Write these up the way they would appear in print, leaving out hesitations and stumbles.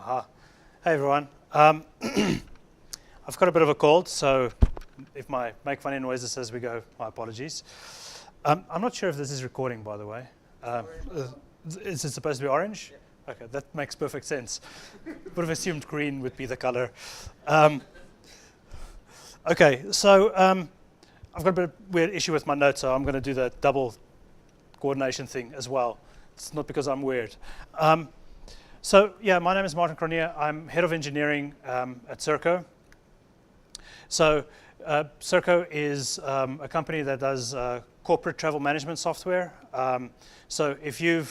Hi everyone. I've got a bit of a cold, so if I make funny noises as we go, my apologies. I'm not sure if this is recording, by the way. Is it supposed to be orange? Yeah. Okay, that makes perfect sense. Would have assumed green would be the color. Okay, so I've got a bit of weird issue with my notes, so I'm going to do the double coordination thing as well. It's not because I'm weird. So yeah, my name is Martin Cronje. I'm head of engineering at Serco. So Serco is a company that does corporate travel management software. So if you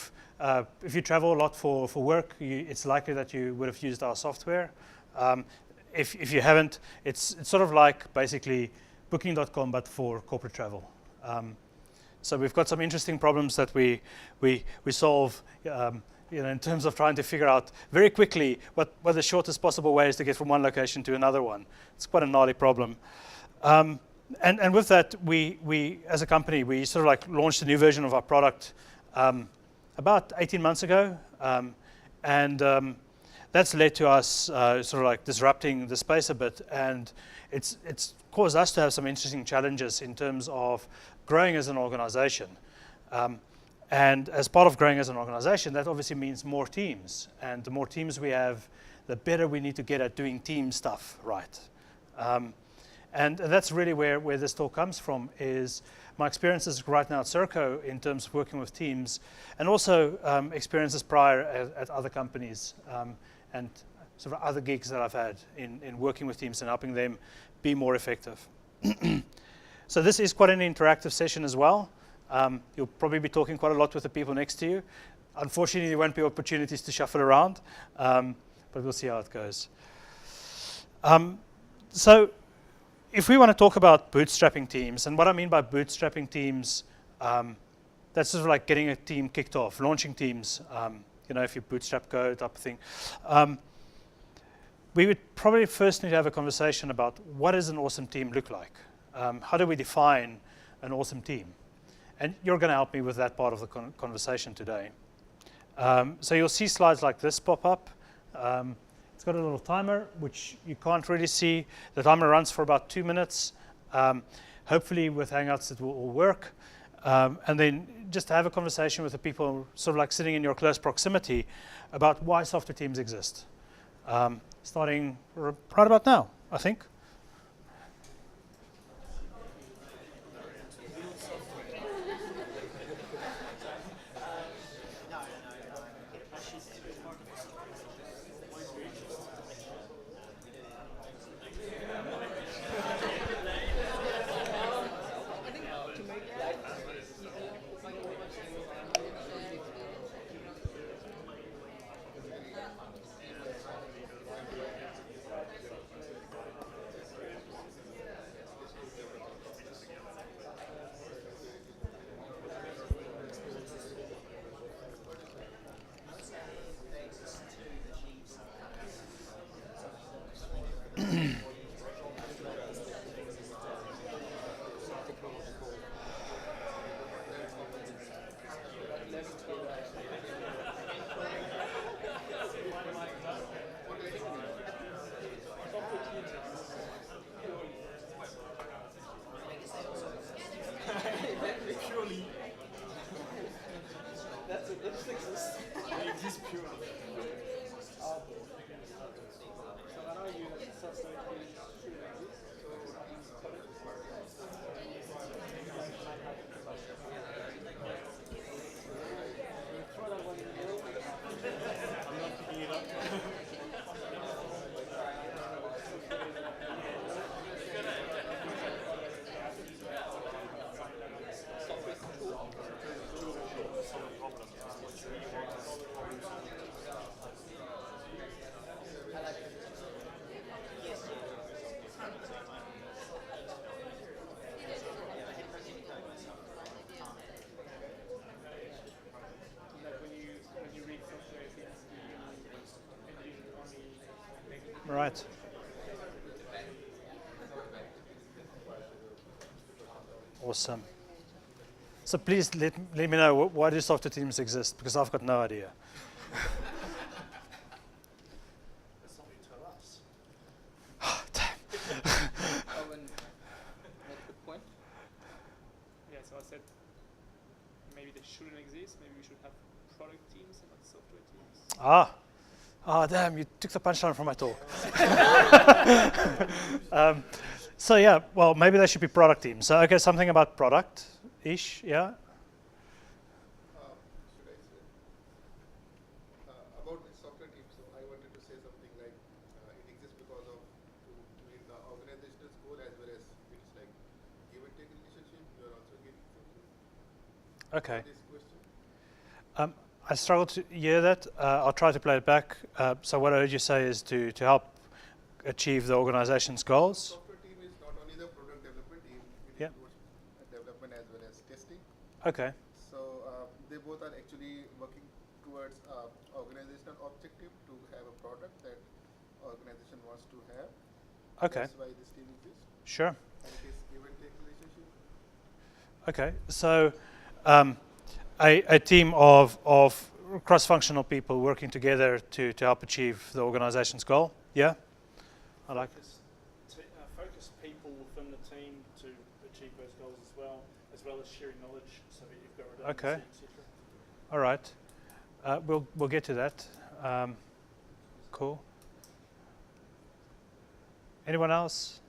travel a lot for work, it's likely that you would have used our software. If you haven't, it's sort of like basically Booking.com, but for corporate travel. So we've got some interesting problems that we solve. In terms of trying to figure out very quickly what the shortest possible way is to get from one location to another one. It's quite a gnarly problem. And with that, we as a company, we sort of like launched a new version of our product about 18 months ago. That's led to us sort of like disrupting the space a bit. And it's caused us to have some interesting challenges in terms of growing as an organization. And as part of growing as an organization, that obviously means more teams. And the more teams we have, the better we need to get at doing team stuff right. And that's really where this talk comes from, is my experiences right now at Serco in terms of working with teams, and also experiences prior at other companies, and sort of other gigs that I've had in working with teams and helping them be more effective. So this is quite an interactive session as well. You'll probably be talking quite a lot with the people next to you. Unfortunately, there won't be opportunities to shuffle around, but we'll see how it goes. So if we want to talk about bootstrapping teams, and what I mean by bootstrapping teams, that's sort of like getting a team kicked off, launching teams, if you bootstrap code type of thing. We would probably first need to have a conversation about what does an awesome team look like? How do we define an awesome team? And you're going to help me with that part of the conversation today. So you'll see slides like this pop up. It's got a little timer, which you can't really see. The timer runs for about 2 minutes. Hopefully with Hangouts it will all work. And then just have a conversation with the people sort of like sitting in your close proximity about why software teams exist. Starting right about now, I think. Right. Awesome. So please let me know, why do software teams exist? Because I've got no idea. said maybe they shouldn't exist. Maybe we should have product teams and not software teams. Damn, you took the punchline from my talk. So yeah, well, maybe they should be product teams. So okay, something about product-ish, yeah? Should I say? About the software team, so I wanted to say something like it exists because of to meet the organizational goal as well as it's like give and take relationship. You are also getting something. Okay. This question. I struggle to hear that. I'll try to play it back. So what I heard you say is to help achieve the organization's goals. Software team is not only the product development team, it Yeah. includes development as well as testing. Okay. So they both are actually working towards organizational objective to have a product that organization wants to have. Okay. That's why this team exists. Sure. And it is give and take relationship. Okay. So a team of cross-functional people working together to help achieve the organization's goal. Yeah? I like it. Focus people within the team to achieve those goals as well as sharing knowledge so that you've got redundancy, Okay. etc. All right. We'll get to that. Cool. Anyone else?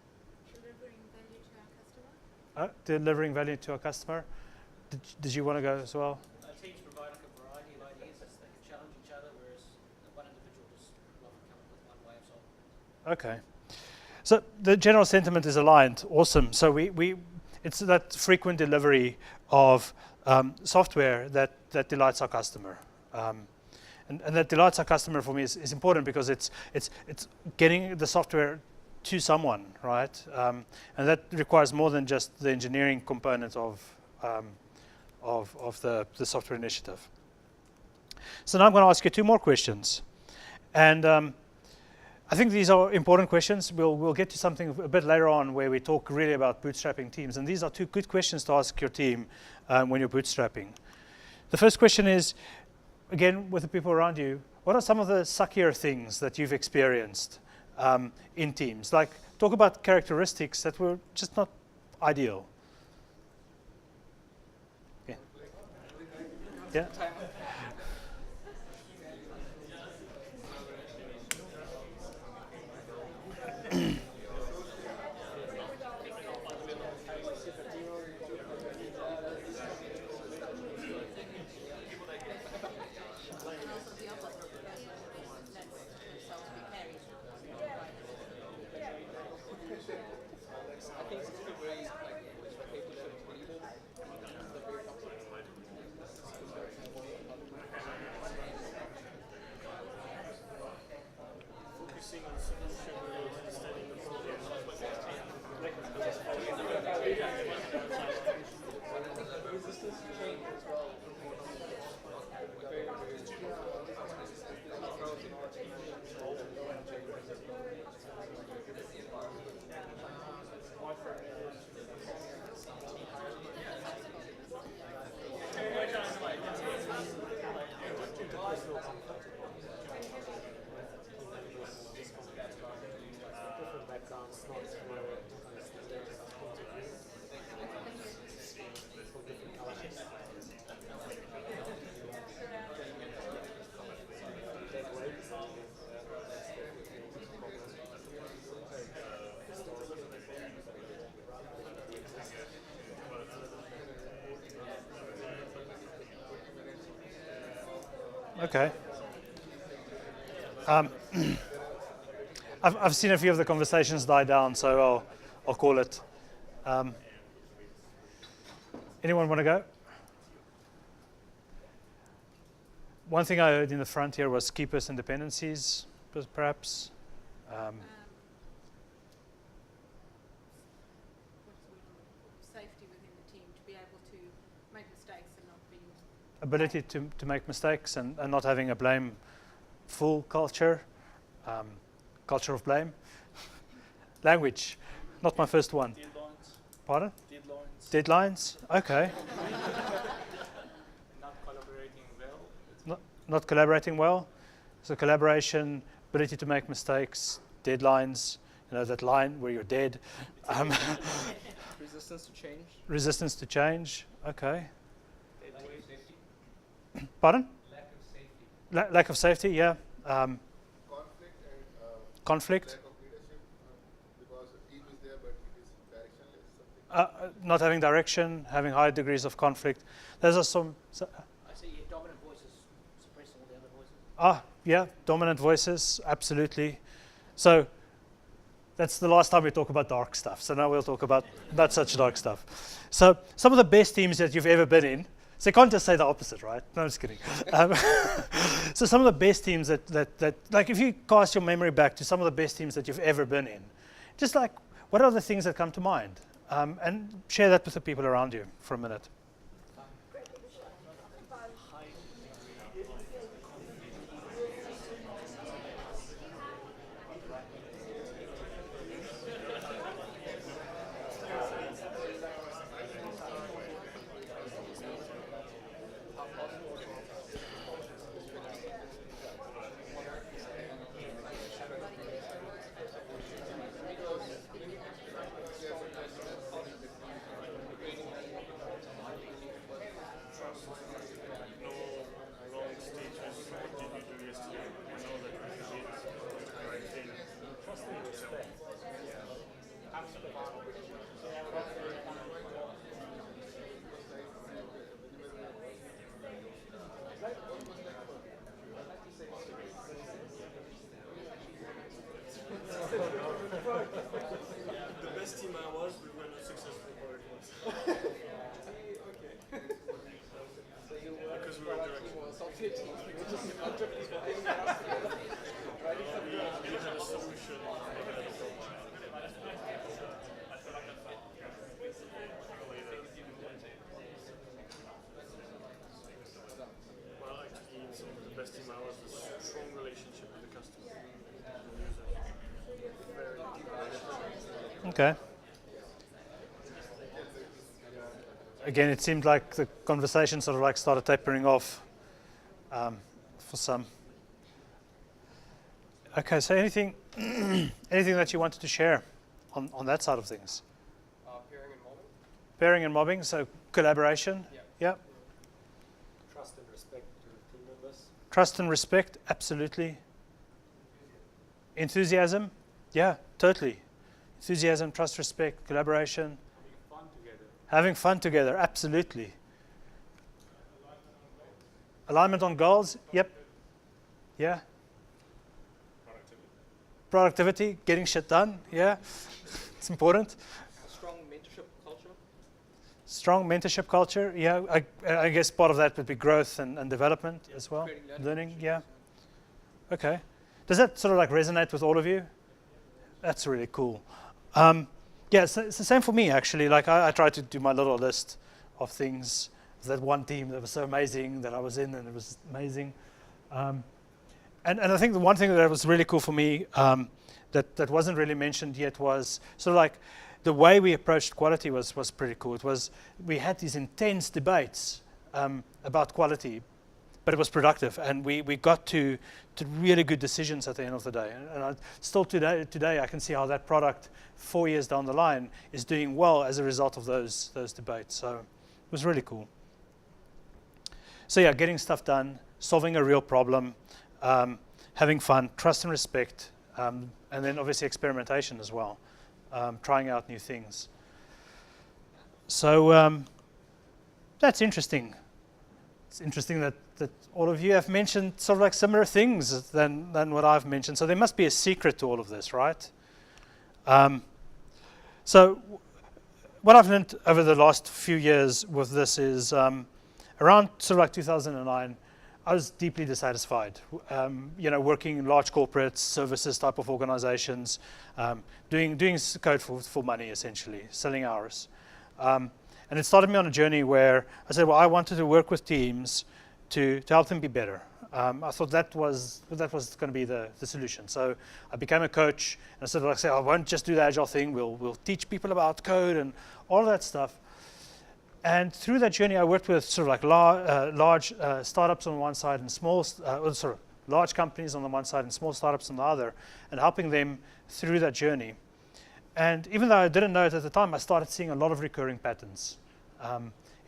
Delivering value to our customer. Delivering value to our customer. Did you want to go as well? Teams provide like a variety of ideas as they can challenge each other, whereas one individual just will often come up with one way of solving it. Okay. So the general sentiment is aligned. Awesome. So it's that frequent delivery of software that delights our customer. And that delights our customer for me is important because it's getting the software to someone, right? And that requires more than just the engineering component of the software initiative. So now I'm going to ask you two more questions. And I think these are important questions. We'll get to something a bit later on where we talk really about bootstrapping teams. And these are two good questions to ask your team when you're bootstrapping. The first question is, again, with the people around you, what are some of the suckier things that you've experienced in teams? Like, talk about characteristics that were just not ideal. Yeah. Yeah. Okay. I've seen a few of the conversations die down, so I'll call it. Anyone want to go? One thing I heard in the front here was key person dependencies, perhaps. Safety within the team to be able to make mistakes and not be. Ability to make mistakes and not having a blame-full culture. Culture of blame. Language, not my first one. Deadlines. Pardon? Deadlines. Deadlines. Okay. Not collaborating well. Not collaborating well. So collaboration, ability to make mistakes, deadlines. You know that line where you're dead. Presentation Resistance to change. Resistance to change. Okay. Pardon? Lack of safety. Lack of safety. Yeah. Conflict and Conflict. lack of leadership, because the team is there, but it is directionless. Something. Not having direction, having high degrees of conflict. Those are some. I see your dominant voices suppress all the other voices. Yeah, dominant voices, absolutely. So that's the last time we talk about dark stuff. So now we'll talk about not such dark stuff. So some of the best teams that you've ever been in. So you can't just say the opposite, right? No, I'm just kidding. So some of the best teams that like if you cast your memory back to some of the best teams that you've ever been in, just like what are the things that come to mind? And share that with the people around you for a minute. The best team I was, we were not successful for it once. Because we were direct. We had a solution. Well, actually, some of the best team I was a strong relationship with the customer. Very deep relationship. Okay. Again, it seemed like the conversation sort of like started tapering off for some. Okay, so anything that you wanted to share on that side of things? Pairing and mobbing. Pairing and mobbing, so collaboration. Yeah. Trust and respect to team members. Trust and respect, absolutely. Enthusiasm, yeah, totally. Enthusiasm, trust, respect, collaboration. Having fun together, absolutely. Alignment on goals, yep. Yeah. Productivity, getting shit done, yeah. It's important. Strong mentorship culture. Strong mentorship culture, yeah. I guess part of that would be growth and development as well. Creating Learning, yeah. Okay. Does that sort of like resonate with all of you? That's really cool. Yeah, it's the same for me actually. Like I tried to do my little list of things. That one team that was so amazing that I was in, and it was amazing. And I think the one thing that was really cool for me that wasn't really mentioned yet was sort of like the way we approached quality was pretty cool. It was we had these intense debates about quality, but it was productive, and we got to really good decisions at the end of the day. And still today I can see how that product 4 years down the line is doing well as a result of those debates. So it was really cool. So yeah, getting stuff done, solving a real problem, having fun, trust and respect, and then obviously experimentation as well, trying out new things. So that's interesting. It's interesting that all of you have mentioned sort of like similar things than what I've mentioned. So there must be a secret to all of this, right? So what I've learned over the last few years with this is around sort of like 2009, I was deeply dissatisfied. Working in large corporates, services type of organizations, doing code for money essentially, selling hours. And it started me on a journey where I said, well, I wanted to work with teams to help them be better. I thought that was going to be the solution. So I became a coach, and I said, like I said, I won't just do the agile thing. We'll teach people about code and all of that stuff. And through that journey, I worked with sort of like large startups on one side and large companies on the one side and small startups on the other, and helping them through that journey. And even though I didn't know it at the time, I started seeing a lot of recurring patterns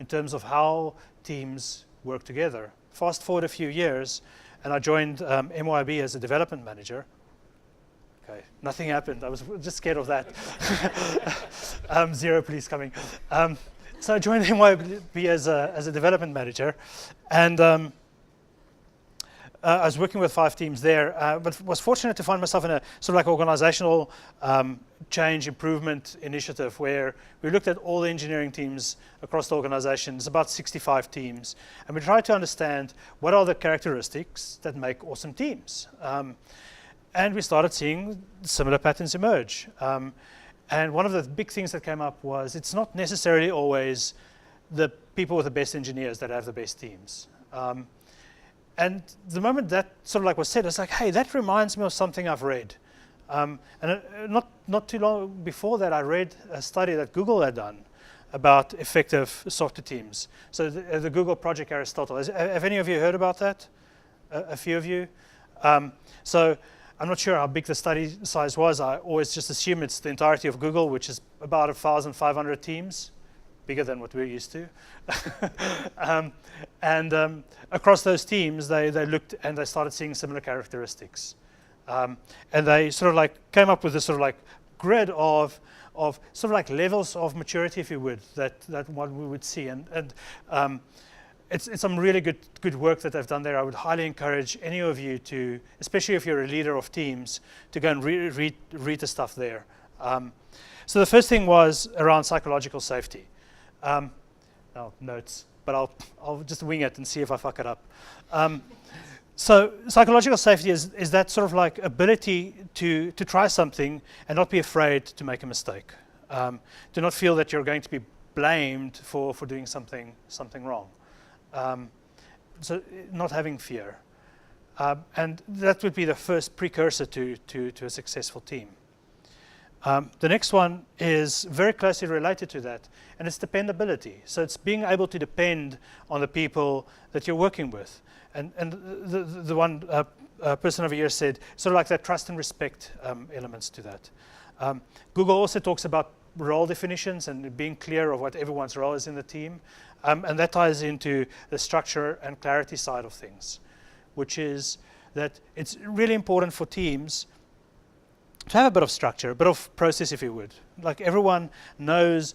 in terms of how teams work together. Fast forward a few years, and I joined MYB as a development manager. Okay, nothing happened. I was just scared of that. 0 police coming. So I joined MYB as a development manager, and I was working with 5 teams there, but was fortunate to find myself in a sort of like organizational change improvement initiative where we looked at all the engineering teams across the organization. It's about 65 teams, and we tried to understand what are the characteristics that make awesome teams. And we started seeing similar patterns emerge. And one of the big things that came up was it's not necessarily always the people with the best engineers that have the best teams. And the moment that sort of like was said, I was like, hey, that reminds me of something I've read. And not too long before that, I read a study that Google had done about effective software teams. So the Google Project Aristotle. Have any of you heard about that? A few of you? So I'm not sure how big the study size was. I always just assume it's the entirety of Google, which is about 1,500 teams. Bigger than what we're used to. Across those teams, they looked and they started seeing similar characteristics. And they sort of like came up with this sort of like grid of sort of like levels of maturity, if you would, that one we would see. And it's some really good work that they've done there. I would highly encourage any of you to, especially if you're a leader of teams, to go and read the stuff there. So the first thing was around psychological safety. Notes, but I'll just wing it and see if I fuck it up. So psychological safety is that sort of like ability to try something and not be afraid to make a mistake. To not feel that you're going to be blamed for doing something wrong. So not having fear. And that would be the first precursor to a successful team. The next one is very closely related to that, and it's dependability. So it's being able to depend on the people that you're working with. And the one person over here said, sort of like that trust and respect elements to that. Google also talks about role definitions and being clear of what everyone's role is in the team. And that ties into the structure and clarity side of things, which is that it's really important for teams to have a bit of structure, a bit of process, if you would. Like everyone knows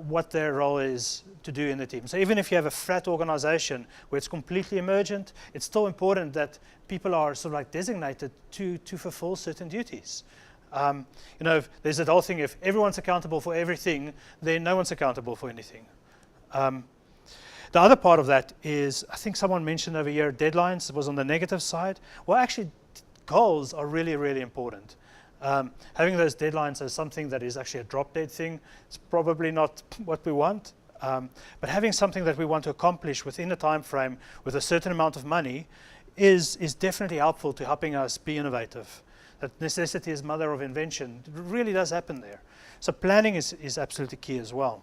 what their role is to do in the team. So even if you have a flat organization where it's completely emergent, it's still important that people are sort of like designated to fulfill certain duties. There's that whole thing, if everyone's accountable for everything, then no one's accountable for anything. The other part of that is, I think someone mentioned over here, deadlines was on the negative side. Well, actually, goals are really, really important. Having those deadlines as something that is actually a drop-dead thing is probably not what we want. But having something that we want to accomplish within a time frame with a certain amount of money is definitely helpful to helping us be innovative. That necessity is mother of invention. It really does happen there. So planning is absolutely key as well.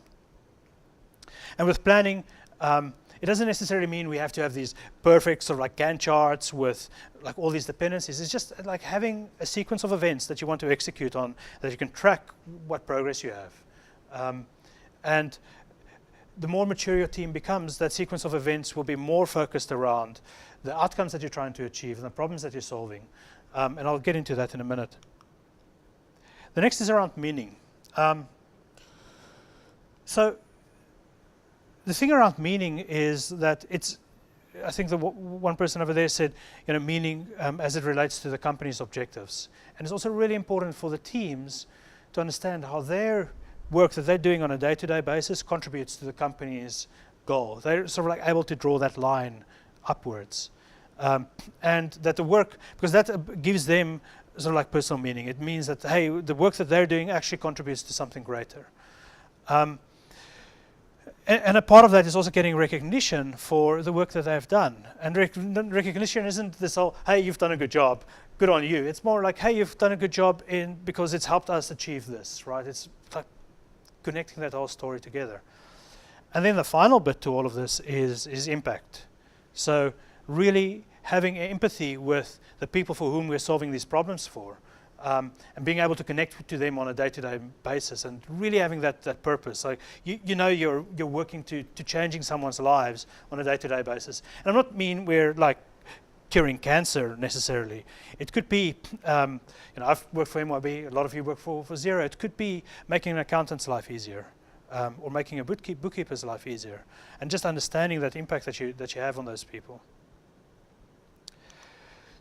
And with planning, it doesn't necessarily mean we have to have these perfect sort of like Gantt charts with like all these dependencies. It's just like having a sequence of events that you want to execute on, that you can track what progress you have. And the more mature your team becomes, that sequence of events will be more focused around the outcomes that you're trying to achieve and the problems that you're solving. And I'll get into that in a minute. The next is around meaning. So the thing around meaning is that I think the one person over there said, meaning as it relates to the company's objectives. And it's also really important for the teams to understand how their work that they're doing on a day-to-day basis contributes to the company's goal. They're sort of like able to draw that line upwards. And that the work, because that gives them sort of like personal meaning. It means that, hey, the work that they're doing actually contributes to something greater. And a part of that is also getting recognition for the work that they've done. And recognition isn't this whole, hey, you've done a good job, good on you. It's more like, hey, you've done a good job because it's helped us achieve this, right? It's like connecting that whole story together. And then the final bit to all of this is impact. So really having empathy with the people for whom we're solving these problems for. and being able to connect to them on a day-to-day basis, and really having that purpose. So you know you're working to changing someone's lives on a day-to-day basis. And I'm not mean we're like curing cancer necessarily. It could be, I've worked for MYB, a lot of you work for Xero. It could be making an accountant's life easier, or making a bookkeeper's life easier, and just understanding that impact that you have on those people.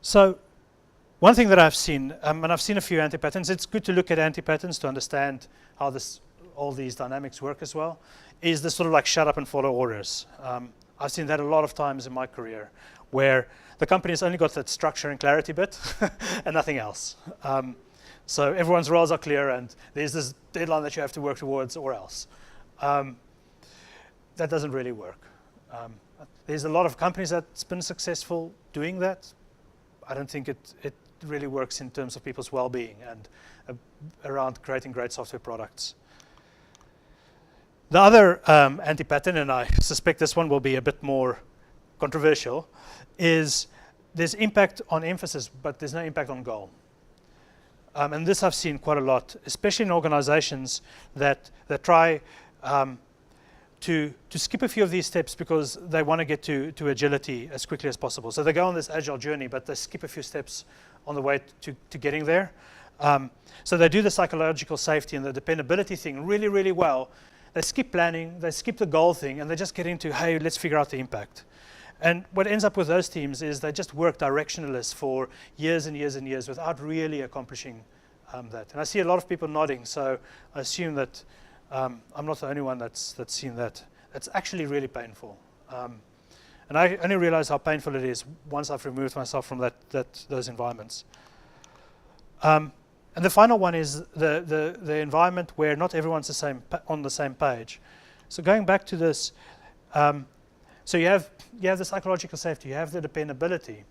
So one thing that I've seen, and I've seen a few anti-patterns, it's good to look at anti-patterns to understand how all these dynamics work as well, is the sort of like shut up and follow orders. I've seen that a lot of times in my career, where the company has only got that structure and clarity bit and nothing else. So everyone's roles are clear, and there's this deadline that you have to work towards, or else. That doesn't really work. There's a lot of companies that's been successful doing that. I don't think it really works in terms of people's well-being and around creating great software products. The other anti-pattern, and I suspect this one will be a bit more controversial, is there's impact on emphasis, but there's no impact on goal. And this I've seen quite a lot, especially in organizations that try to skip a few of these steps because they want to get to agility as quickly as possible. So they go on this agile journey, but they skip a few steps on the way to getting there. So they do the psychological safety and the dependability thing really, really well. They skip planning, they skip the goal thing, and they just get into, hey, let's figure out the impact. And what ends up with those teams is they just work directionless for years and years and years without really accomplishing that. And I see a lot of people nodding, so I assume that I'm not the only one that's seen that. It's actually really painful. And I only realize how painful it is once I've removed myself from those environments. And the final one is the environment where not everyone's on the same page. So going back to this, so you have the psychological safety, you have the dependability,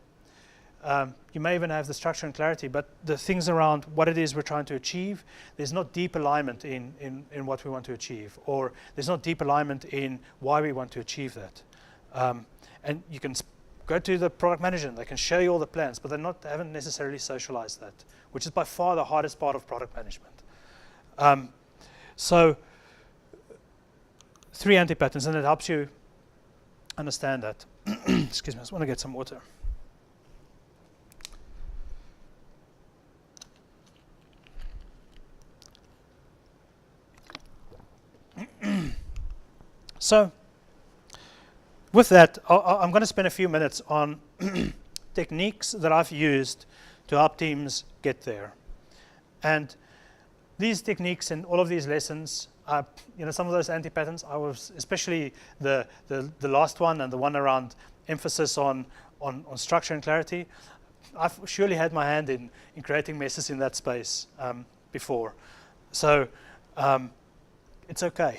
you may even have the structure and clarity, but the things around what it is we're trying to achieve, there's not deep alignment in what we want to achieve, or there's not deep alignment in why we want to achieve that. And you can go to the product manager and they can show you all the plans, but they haven't necessarily socialized that, which is by far the hardest part of product management. So 3 anti-patterns, and it helps you understand that. Excuse me, I just want to get some water. So with that, I'm going to spend a few minutes on techniques that I've used to help teams get there. And these techniques and all of these lessons, some of those anti-patterns, I was especially the last one and the one around emphasis on structure and clarity. I've surely had my hand in creating messes in that space before. So it's okay.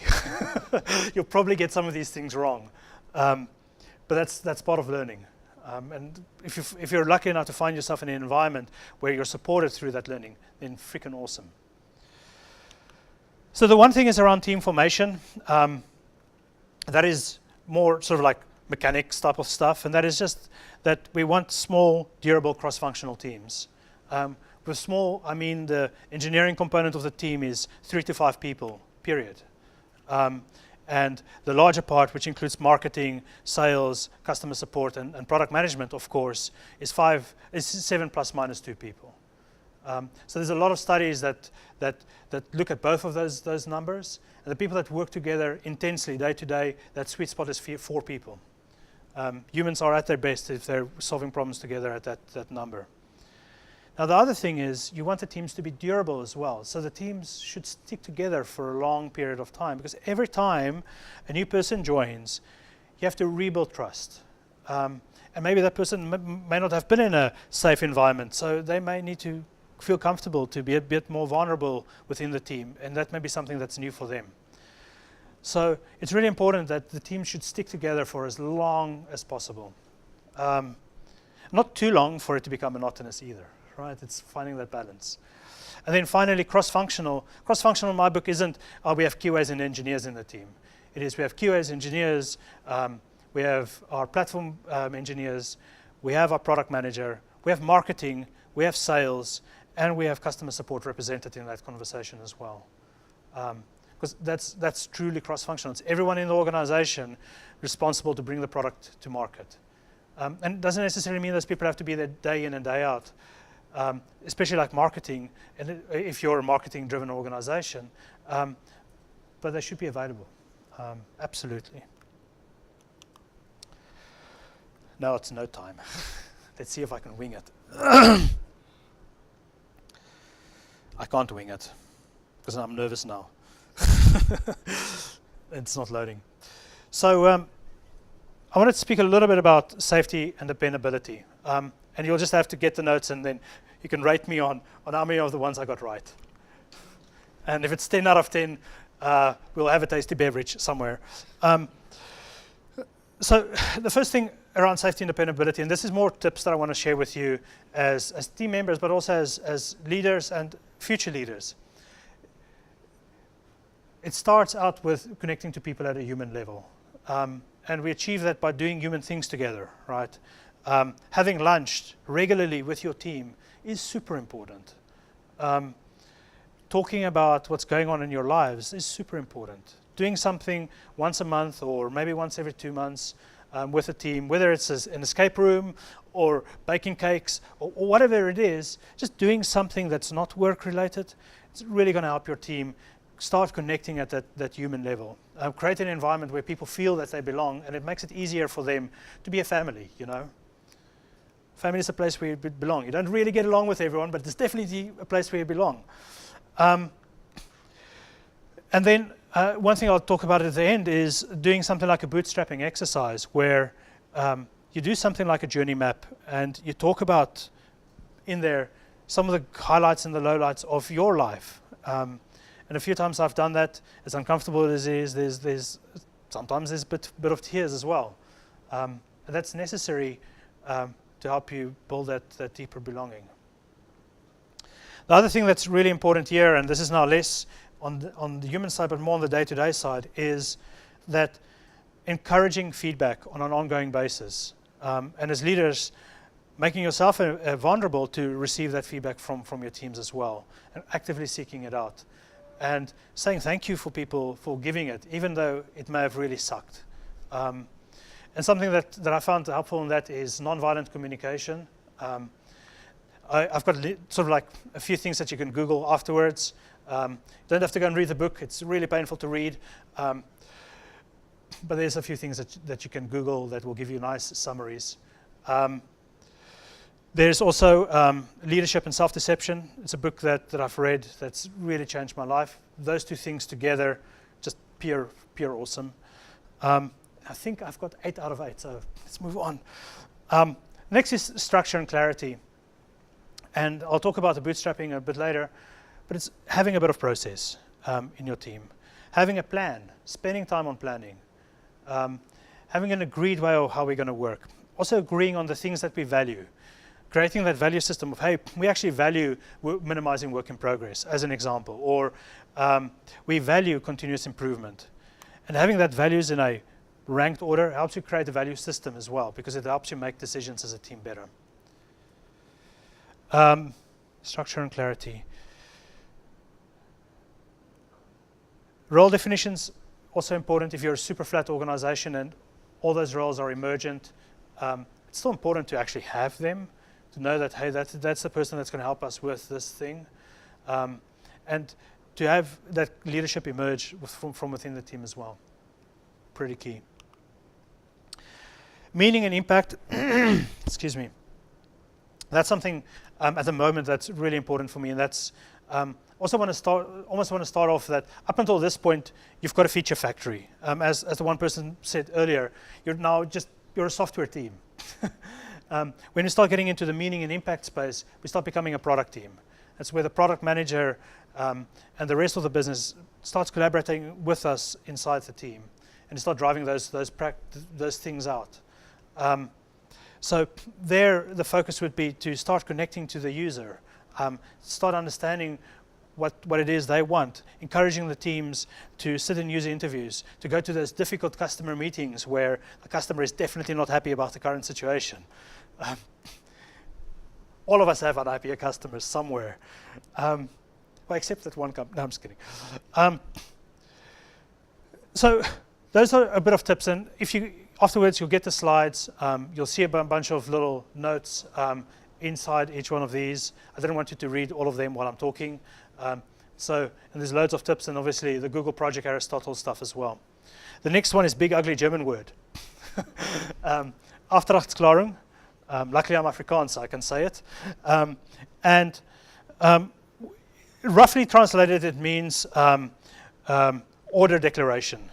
You'll probably get some of these things wrong. But that's part of learning. And if you're lucky enough to find yourself in an environment where you're supported through that learning, then freaking awesome. So the one thing is around team formation. That is more sort of like mechanics type of stuff, and that is just that we want small, durable, cross-functional teams. With small, I mean the engineering component of the team is 3 to 5 people, period. And the larger part, which includes marketing, sales, customer support, and product management, of course, is 7 plus minus 2 people. So there's a lot of studies that look at both of those numbers. And the people that work together intensely day to day, that sweet spot is 4 people. Humans are at their best if they're solving problems together at that number. Now the other thing is you want the teams to be durable as well. So the teams should stick together for a long period of time, because every time a new person joins, you have to rebuild trust. And maybe that person may not have been in a safe environment, so they may need to feel comfortable to be a bit more vulnerable within the team, and that may be something that's new for them. So it's really important that the team should stick together for as long as possible. Not too long for it to become monotonous either. Right? It's finding that balance. And then finally, cross-functional. Cross-functional in my book isn't, we have QAs and engineers in the team. It is we have QAs, engineers, we have our platform engineers, we have our product manager, we have marketing, we have sales, and we have customer support represented in that conversation as well. Because that's truly cross-functional. It's everyone in the organization responsible to bring the product to market. And it doesn't necessarily mean those people have to be there day in and day out, especially like marketing, and if you're a marketing-driven organization, but they should be available, absolutely. Now it's no time. Let's see if I can wing it. I can't wing it, because I'm nervous now. It's not loading. So I wanted to speak a little bit about safety and dependability. And you'll just have to get the notes, and then you can rate me on how many of the ones I got right. And if it's 10 out of 10, we'll have a tasty beverage somewhere. So the first thing around safety and dependability, and this is more tips that I want to share with you as team members, but also as leaders and future leaders. It starts out with connecting to people at a human level. And we achieve that by doing human things together, right? Having lunch regularly with your team is super important. Talking about what's going on in your lives is super important. Doing something once a month or maybe once every 2 months with a team, whether it's an escape room or baking cakes or whatever it is, just doing something that's not work related, it's really going to help your team start connecting at that human level. Create an environment where people feel that they belong, and it makes it easier for them to be a family, you know. Family is a place where you belong. You don't really get along with everyone, but it's definitely a place where you belong. And then one thing I'll talk about at the end is doing something like a bootstrapping exercise where you do something like a journey map, and you talk about in there some of the highlights and the lowlights of your life. And a few times I've done that, as uncomfortable as it is, there's sometimes there's a bit of tears as well. And that's necessary to help you build that deeper belonging. The other thing that's really important here, and this is now less on the human side, but more on the day-to-day side, is that encouraging feedback on an ongoing basis. And as leaders, making yourself vulnerable to receive that feedback from your teams as well, and actively seeking it out. And saying thank you for people for giving it, even though it may have really sucked. And something that I found helpful in that is nonviolent communication. I've got sort of like a few things that you can Google afterwards. You don't have to go and read the book. It's really painful to read. But there's a few things that you can Google that will give you nice summaries. There's also Leadership and Self-Deception. It's a book that I've read that's really changed my life. Those two things together, just pure awesome. I think I've got 8 out of 8, so let's move on. Next is structure and clarity. And I'll talk about the bootstrapping a bit later, but it's having a bit of process in your team. Having a plan, spending time on planning. Having an agreed way of how we're going to work. Also agreeing on the things that we value. Creating that value system of, hey, we actually value minimizing work in progress, as an example, or we value continuous improvement. And having that values in a ranked order helps you create a value system as well, because it helps you make decisions as a team better. Structure and clarity. Role definitions, also important if you're a super flat organization and all those roles are emergent. It's still important to actually have them, to know that, hey, that's the person that's going to help us with this thing. And to have that leadership emerge from within the team as well. Pretty key. Meaning and impact, excuse me. That's something at the moment that's really important for me, and that's almost want to start off that up until this point, you've got a feature factory. As the one person said earlier, you're a software team. When you start getting into the meaning and impact space, we start becoming a product team. That's where the product manager and the rest of the business starts collaborating with us inside the team, and start driving those things out. So there, the focus would be to start connecting to the user, start understanding what it is they want, encouraging the teams to sit in user interviews, to go to those difficult customer meetings where the customer is definitely not happy about the current situation. All of us have an IPA customers somewhere. Well, except that one company. No, I'm just kidding. So those are a bit of tips, and if you afterwards you'll get the slides. You'll see a bunch of little notes inside each one of these. I didn't want you to read all of them while I'm talking. And there's loads of tips, and obviously the Google Project Aristotle stuff as well. The next one is big ugly German word. Auftragsklärung. Luckily I'm Afrikaans, so I can say it. Roughly translated, it means order declaration.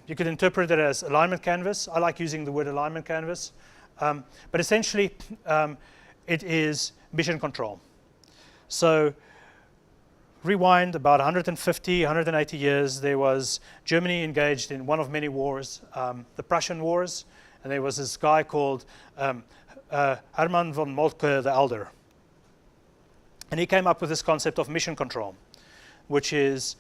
You could interpret it as alignment canvas. I like using the word alignment canvas. But essentially, it is mission control. So rewind about 150, 180 years, there was Germany engaged in one of many wars, the Prussian Wars, and there was this guy called Hermann von Moltke the Elder. And he came up with this concept of mission control, which is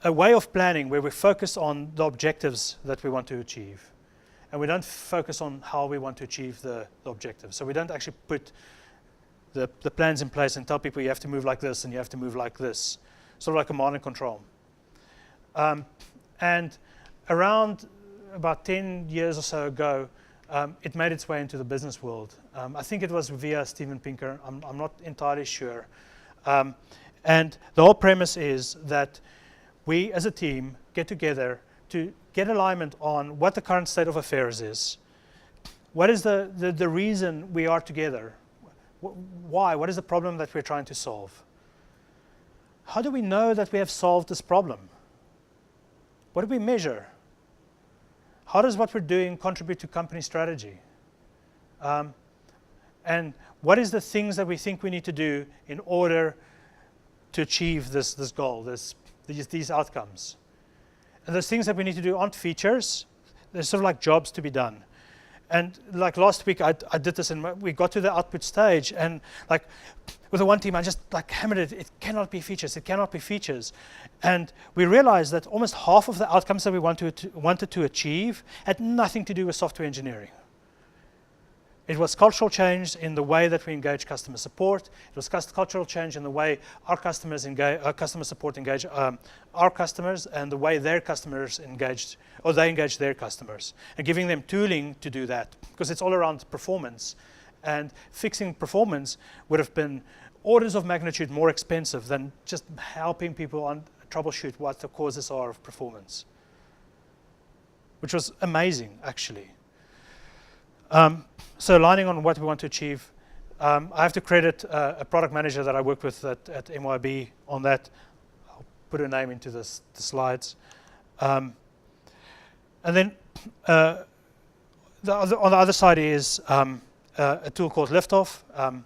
a way of planning where we focus on the objectives that we want to achieve. And we don't focus on how we want to achieve the objectives. So we don't actually put the plans in place and tell people you have to move like this and you have to move like this. Sort of like command and control. And around about 10 years or so ago, it made its way into the business world. I think it was via Steven Pinker. I'm not entirely sure. And the whole premise is that we as a team get together to get alignment on what the current state of affairs is. What is the reason we are together? Why? What is the problem that we're trying to solve? How do we know that we have solved this problem? What do we measure? How does what we're doing contribute to company strategy? And what is the things that we think we need to do in order to achieve this goal, these outcomes? And those things that we need to do aren't features. They're sort of like jobs to be done. And like last week, I did this, and we got to the output stage, and like with the one team, I just like hammered it. It cannot be features. It cannot be features. And we realized that almost half of the outcomes that we wanted to achieve had nothing to do with software engineering. It was cultural change in the way that we engage customer support. It was cultural change in the way our customers engage, customer support engage our customers, and the way their customers engaged, or they engage their customers, and giving them tooling to do that, because it's all around performance. And fixing performance would have been orders of magnitude more expensive than just helping people troubleshoot what the causes are of performance, which was amazing, actually. So aligning on what we want to achieve, I have to credit a product manager that I worked with at MYB on that. I'll put her name into the slides. And then on the other side is a tool called Liftoff,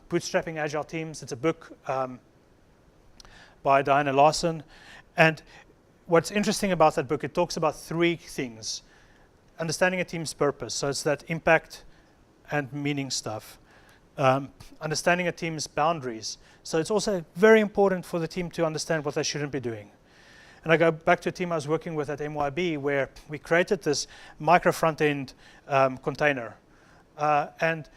Bootstrapping Agile Teams. It's a book by Diana Larson. And what's interesting about that book, it talks about three things. Understanding a team's purpose, so it's that impact and meaning stuff. Understanding a team's boundaries, so it's also very important for the team to understand what they shouldn't be doing. And I go back to a team I was working with at MYB, where we created this micro front-end container. And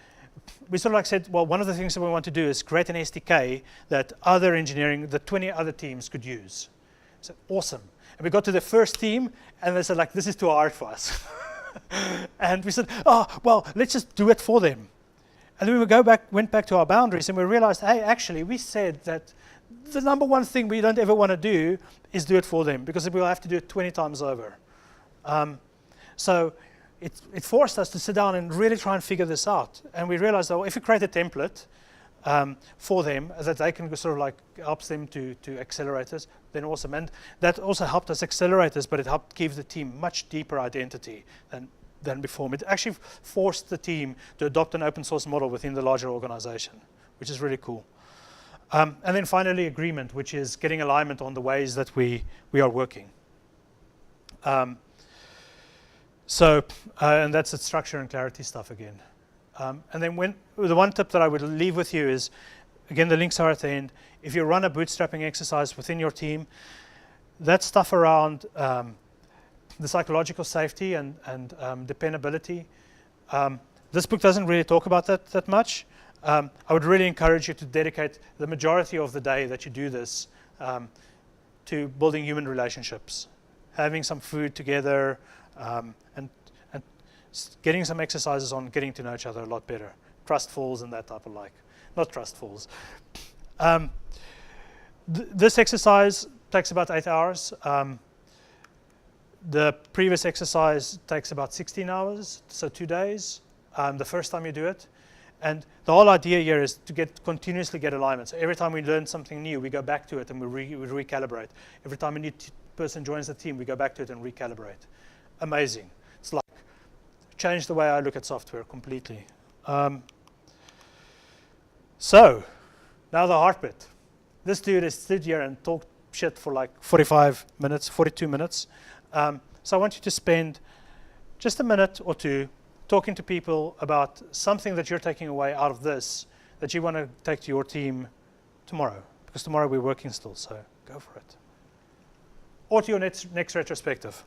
we sort of like said, well, one of the things that we want to do is create an SDK that the 20 other teams could use. So awesome. And we got to the first team, and they said, like, this is too hard for us. And we said, oh, well, let's just do it for them. And then we went back to our boundaries, and we realized, hey, actually, we said that the number one thing we don't ever want to do is do it for them, because we'll have to do it 20 times over. So it forced us to sit down and really try and figure this out. And we realized that, well, if we create a template for them that they can sort of like helps them to accelerate this, then awesome. And that also helped us accelerate this, but it helped give the team much deeper identity than before. It actually forced the team to adopt an open source model within the larger organization, which is really cool. And then finally, agreement, which is getting alignment on the ways that we are working. And that's the structure and clarity stuff again. And then the one tip that I would leave with you is, again, the links are at the end. If you run a bootstrapping exercise within your team, that stuff around the psychological safety and dependability, this book doesn't really talk about that much. I would really encourage you to dedicate the majority of the day that you do this to building human relationships, having some food together, and getting some exercises on getting to know each other a lot better. Trust falls and that type of like. Not trust falls. This exercise takes about 8 hours. The previous exercise takes about 16 hours, so 2 days, the first time you do it. And the whole idea here is to continuously get alignment. So every time we learn something new, we go back to it and we recalibrate. Every time a new person joins the team, we go back to it and recalibrate. Amazing. It's like changed the way I look at software completely. So now the hard bit. This dude has stood here and talked shit for like 45 minutes, 42 minutes. So I want you to spend just a minute or two talking to people about something that you're taking away out of this that you want to take to your team tomorrow. Because tomorrow we're working still, so go for it. Or to your next retrospective.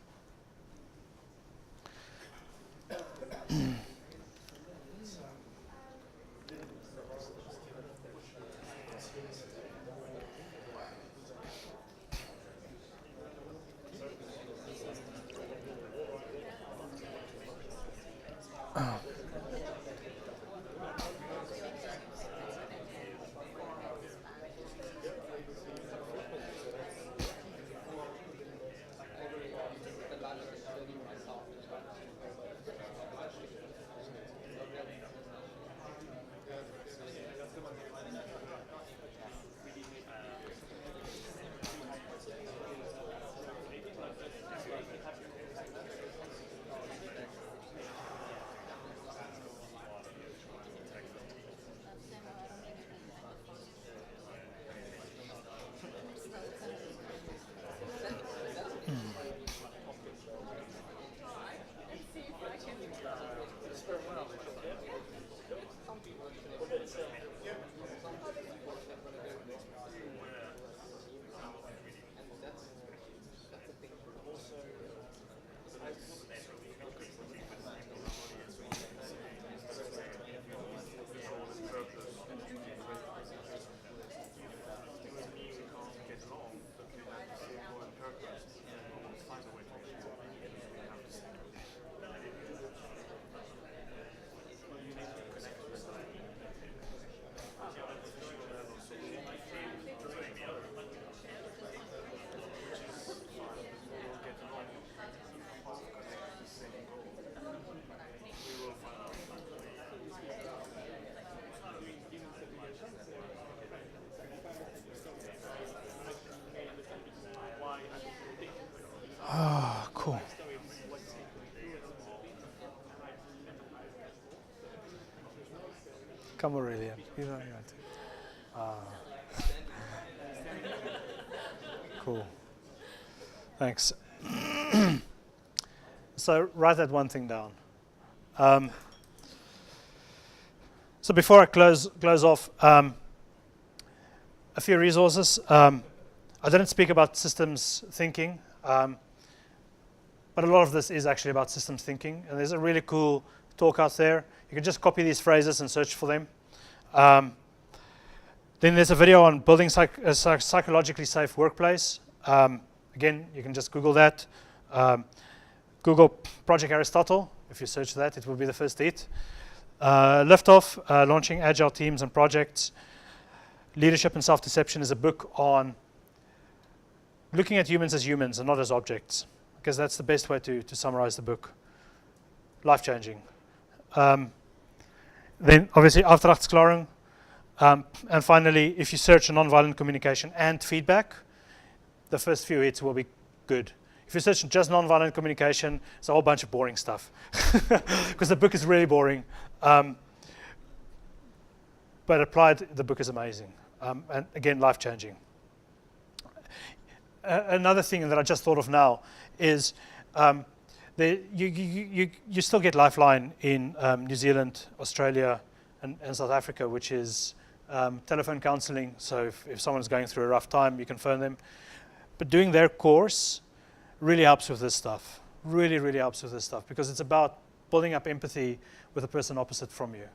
Cool. Come Aurelian. You know you want to. Cool. Thanks. So write that one thing down. So before I close off, a few resources. I didn't speak about systems thinking. But a lot of this is actually about systems thinking. And there's a really cool talk out there. You can just copy these phrases and search for them. Then there's a video on building a psychologically safe workplace. Again, you can just Google that. Google Project Aristotle. If you search that, it will be the first hit. Liftoff, Launching Agile Teams and Projects. Leadership and Self-Deception is a book on looking at humans as humans and not as objects, because that's the best way to summarize the book. Life-changing. Then, obviously, Auftragsklärung. And finally, if you search nonviolent communication and feedback, the first few hits will be good. If you search just nonviolent communication, it's a whole bunch of boring stuff, because the book is really boring. But applied, the book is amazing. And again, life-changing. Another thing that I just thought of now is you still get Lifeline in New Zealand, Australia, and South Africa, which is telephone counseling. So if someone's going through a rough time, you can phone them. But doing their course really helps with this stuff. Really, really helps with this stuff, because it's about building up empathy with the person opposite from you.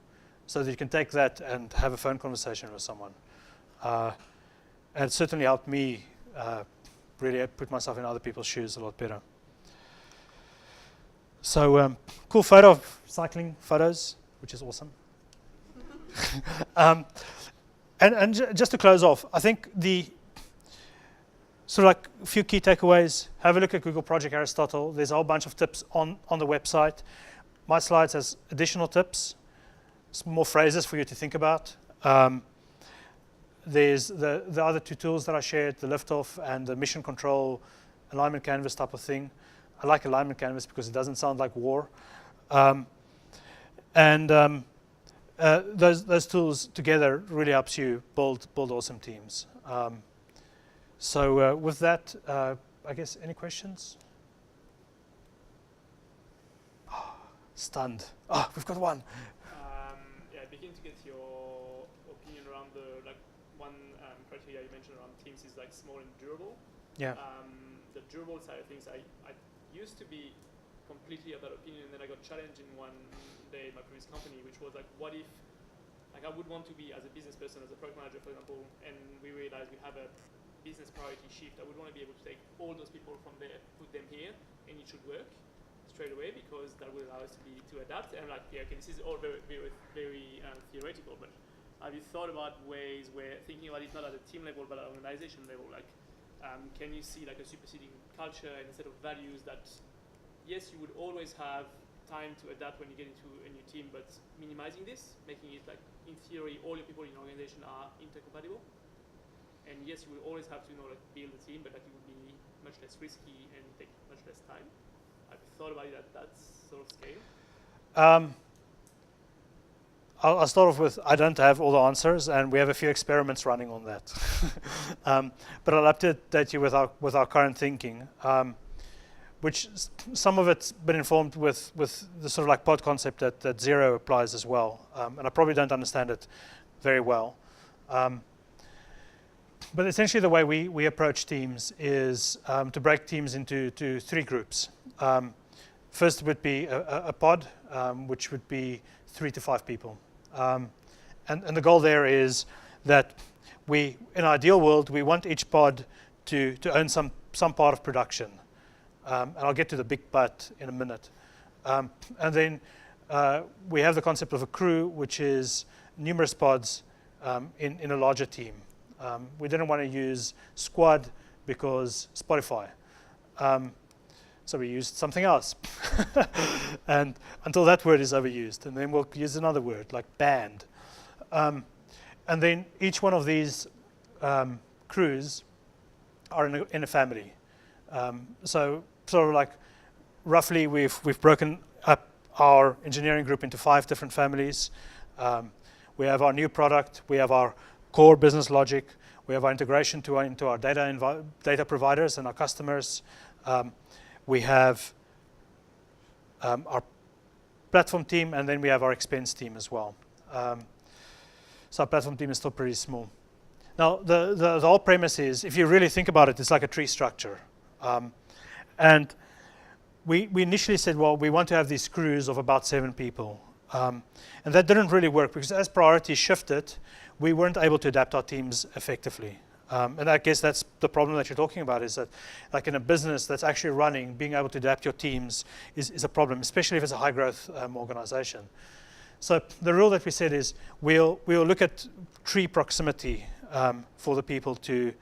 so that you can take that and have a phone conversation with someone. And it certainly helped me really put myself in other people's shoes a lot better. So cool photo of cycling photos, which is awesome. And just to close off, I think the sort of like a few key takeaways. Have a look at Google Project Aristotle. There's a whole bunch of tips on the website. My slides has additional tips, some more phrases for you to think about. There's the other two tools that I shared, the liftoff and the mission control alignment canvas type of thing. I like alignment canvas because it doesn't sound like war. Those tools together really helps you build awesome teams. So with that, I guess any questions? Stunned. We've got one. Yeah, begin to get your opinion around the one criteria you mentioned around teams is like small and durable. Yeah. The durable side of things, I used to be completely of that opinion, and then I got challenged in one day in my previous company, which was like, what if, like I would want to be as a business person, as a product manager, for example, and we realized we have a business priority shift. I would want to be able to take all those people from there, put them here, and it should work straight away because that will allow us to adapt. And like, yeah, okay, this is all very theoretical, but have you thought about ways where thinking about it not at a team level but at an organization level, like can you see like a superseding culture and a set of values that, yes, you would always have time to adapt when you get into a new team, but minimizing this, making it like, in theory, all your people in your organization are intercompatible. And yes, you will always have to like build a team, but like it would be much less risky and take much less time. Have you thought about it at that sort of scale? I'll start off with, I don't have all the answers, and we have a few experiments running on that. But I'll update you with our current thinking, which some of it's been informed with the sort of like pod concept that Zero applies as well. And I probably don't understand it very well. But essentially the way we approach teams is to break teams into three groups. First would be a pod, which would be 3 to 5 people. And the goal there is that in an ideal world, we want each pod to own some part of production. And I'll get to the big but in a minute. And then we have the concept of a crew, which is numerous pods in a larger team. We didn't want to use squad because Spotify. So we used something else. And until that word is overused. And then we'll use another word like band. And then each one of these crews are in a family. So sort of like roughly we've broken up our engineering group into 5 different families. We have our new product. We have our core business logic. We have our integration into our data providers and our customers. We have our platform team, and then we have our expense team as well. So our platform team is still pretty small. Now, the whole premise is, if you really think about it, it's like a tree structure. And we initially said, well, we want to have these crews of about 7 people. And that didn't really work because as priorities shifted, we weren't able to adapt our teams effectively. And I guess that's the problem that you're talking about, is that like in a business that's actually running, being able to adapt your teams is a problem, especially if it's a high growth organization. So the rule that we said is we'll look at tree proximity for the people to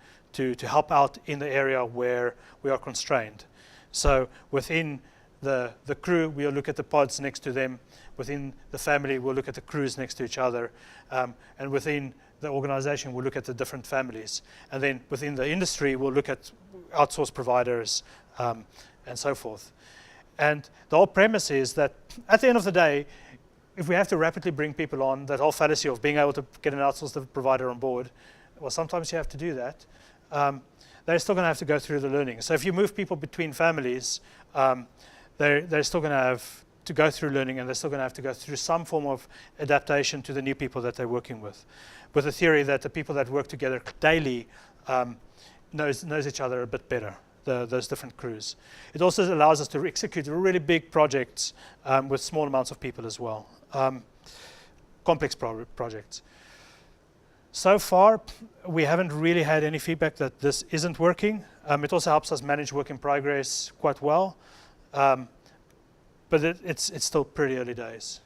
help out in the area where we are constrained. So within the crew, we'll look at the pods next to them. Within the family, we'll look at the crews next to each other. And within the organization, we'll look at the different families. And then within the industry, we'll look at outsourced providers and so forth. And the whole premise is that at the end of the day, if we have to rapidly bring people on, that whole fallacy of being able to get an outsourced provider on board, well, sometimes you have to do that. They're still going to have to go through the learning. So if you move people between families, they're still going to have to go through learning, and they're still going to have to go through some form of adaptation to the new people that they're working with the theory that the people that work together daily knows each other a bit better, those different crews. It also allows us to execute really big projects with small amounts of people as well. complex projects. So far, we haven't really had any feedback that this isn't working. It also helps us manage work in progress quite well, but it's still pretty early days.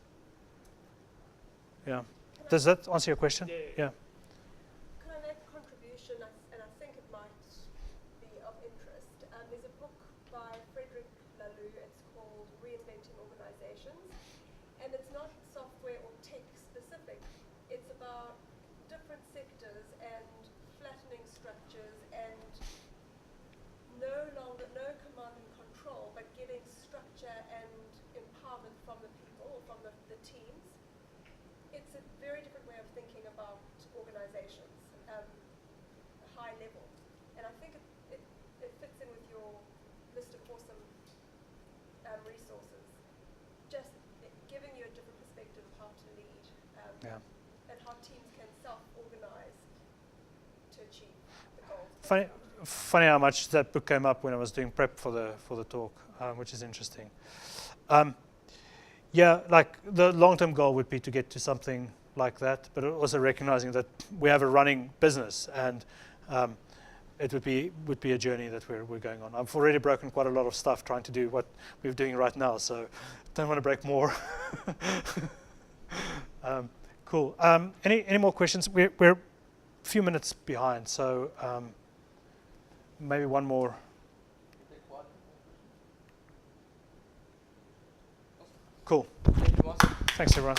Yeah. Does that answer your question? Yeah. Can I make a contribution? And I think it might be of interest. There's a book by Frederick Laloux. It's called Reinventing Organizations. And it's not software or tech specific. It's about different sectors and flattening structures and no command and control, but getting structure and empowerment from the people or from the teams. It's a very different way of thinking about organizations, a high level. And I think it fits in with your list of awesome resources. Just giving you a different perspective of how to lead and how teams can self-organize to achieve the goals. Funny how much that book came up when I was doing prep for the talk, which is interesting. Yeah, like the long-term goal would be to get to something like that, but also recognizing that we have a running business, and it would be a journey that we're going on. I've already broken quite a lot of stuff trying to do what we're doing right now, so don't want to break more. Cool. Any more questions? We're a few minutes behind, so maybe one more. Cool. Thank you, Martin. Thanks, everyone.